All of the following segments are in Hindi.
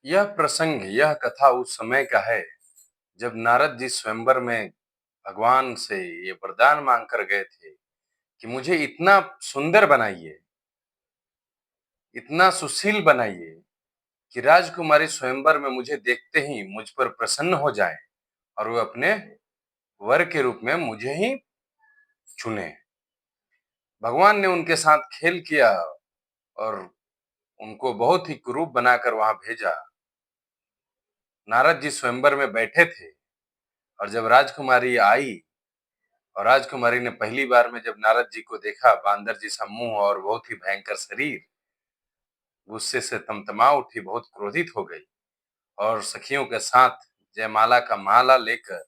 यह प्रसंग, यह कथा उस समय का है जब नारद जी स्वयंवर में भगवान से ये वरदान मांग कर गए थे कि मुझे इतना सुंदर बनाइए, इतना सुशील बनाइए कि राजकुमारी स्वयंवर में मुझे देखते ही मुझ पर प्रसन्न हो जाए और वो अपने वर के रूप में मुझे ही चुने। भगवान ने उनके साथ खेल किया और उनको बहुत ही कुरूप बनाकर वहां भेजा। नारद जी स्वयंवर में बैठे थे और जब राजकुमारी आई और राजकुमारी ने पहली बार में जब नारद जी को देखा, बांदर जैसा मुंह और बहुत ही भयंकर शरीर, गुस्से से तमतमा उठी, बहुत क्रोधित हो गई और सखियों के साथ जयमाला का माला लेकर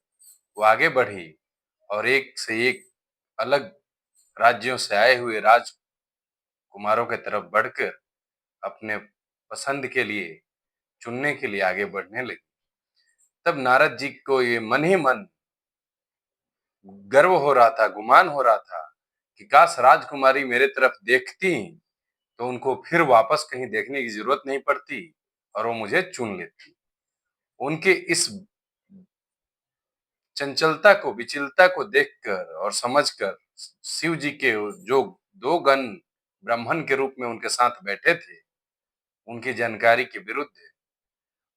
वो आगे बढ़ी और एक से एक अलग राज्यों से आए हुए राजकुमारों के तरफ बढ़कर अपने पसंद के लिए, चुनने के लिए आगे बढ़ने लगी। तब नारद जी को ये मन ही मन गर्व हो रहा था, गुमान हो रहा था कि काश राजकुमारी मेरे तरफ देखती तो उनको फिर वापस कहीं देखने की जरूरत नहीं पड़ती और वो मुझे चुन लेती। उनके इस चंचलता को, विचलता को देखकर और समझकर शिव जी के जो दो गण ब्राह्मण के रूप में उनके साथ बैठे थे, उनकी जानकारी के विरुद्ध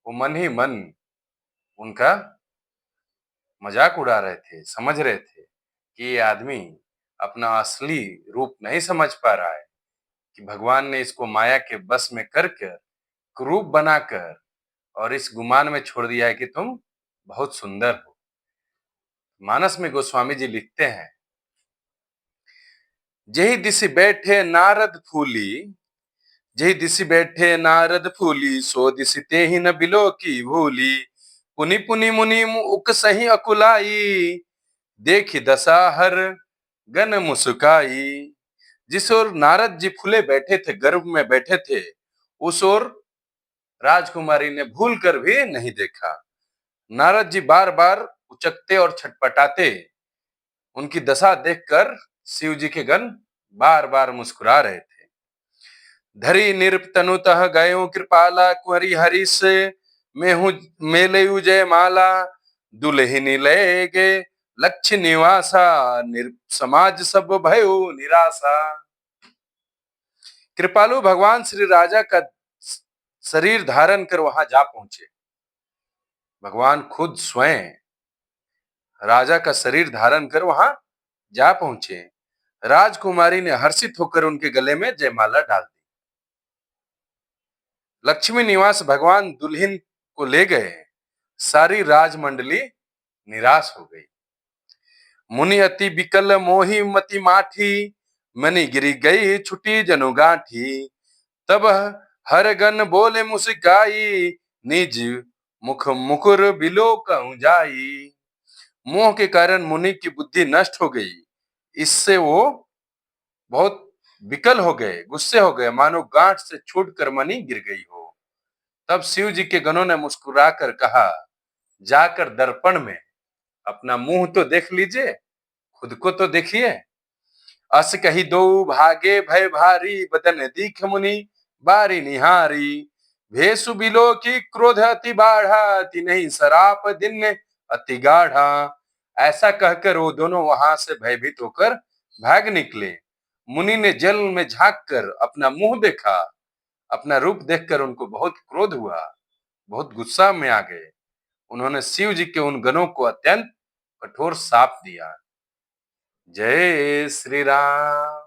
वो मन ही मन उनका मजाक उड़ा रहे थे, समझ रहे थे कि ये आदमी अपना असली रूप नहीं समझ पा रहा है, कि भगवान ने इसको माया के बस में कर कर, कुरूप बनाकर और इस गुमान में छोड़ दिया है कि तुम बहुत सुंदर हो। मानस में गोस्वामी जी लिखते हैं, जेहि दिसि बैठे नारद फूली, जेहि दिसि बैठे नारद फूली, सो दिसि तेहि न बिलो की भूली। पुनि पुनि मुनि उक सही अकुलाई, देखि दशा हर गन मुस्काई। जिस ओर नारद जी फूले बैठे थे, गर्भ में बैठे थे, उस ओर राजकुमारी ने भूल कर भी नहीं देखा। नारद जी बार बार उचकते और छटपटाते, उनकी दशा देखकर शिव जी के गण बार बार मुस्कुरा रहे थे। धरी निरप तनु तह गयो कृपाला, कुंवरी हरि से मेहु मेलयु जय माला। दुल्हिनी ले गे लक्ष्य निवासा, समाज सब भयो निराशा। कृपालु भगवान श्री राजा का शरीर धारण कर वहां जा पहुंचे। भगवान खुद स्वयं राजा का शरीर धारण कर वहां जा पहुंचे। राजकुमारी ने हर्षित होकर उनके गले में जयमाला डाल दी। लक्ष्मी निवास भगवान दुल्हन को ले गए। सारी राजमंडली निराश हो गई। मुनि अति बिकल मोहि मति माठी, मनि गिरी गई छुटी जनु गांठी। तब हर गन बोले मुस्काई, निज मुख मुकुर बिलो कहूं जाई। मोह के कारण मुनि की बुद्धि नष्ट हो गई। इससे वो बहुत विकल हो गए, गुस्से हो गए, मानो गांठ से छूटकर मणि गिर गई हो। तब शिव जी के गणों ने मुस्कुराकर कहा, जाकर दर्पण में अपना मुंह तो देख लीजिए, खुद को तो देखिए। अस कही दो भागे भय भारी, बदन दीख मुनि बारी निहारी। भेसु बिलो की क्रोध अति बाढ़ा, तिन्हि सराप दिन अति गाढ़ा। ऐसा कहकर वो दोनों वहां से भयभीत होकर भाग निकले। मुनि ने जल में झांक कर अपना मुंह देखा। अपना रूप देखकर उनको बहुत क्रोध हुआ, बहुत गुस्सा में आ गए। उन्होंने शिव जी के उन गणों को अत्यंत कठोर शाप दिया। जय श्री राम।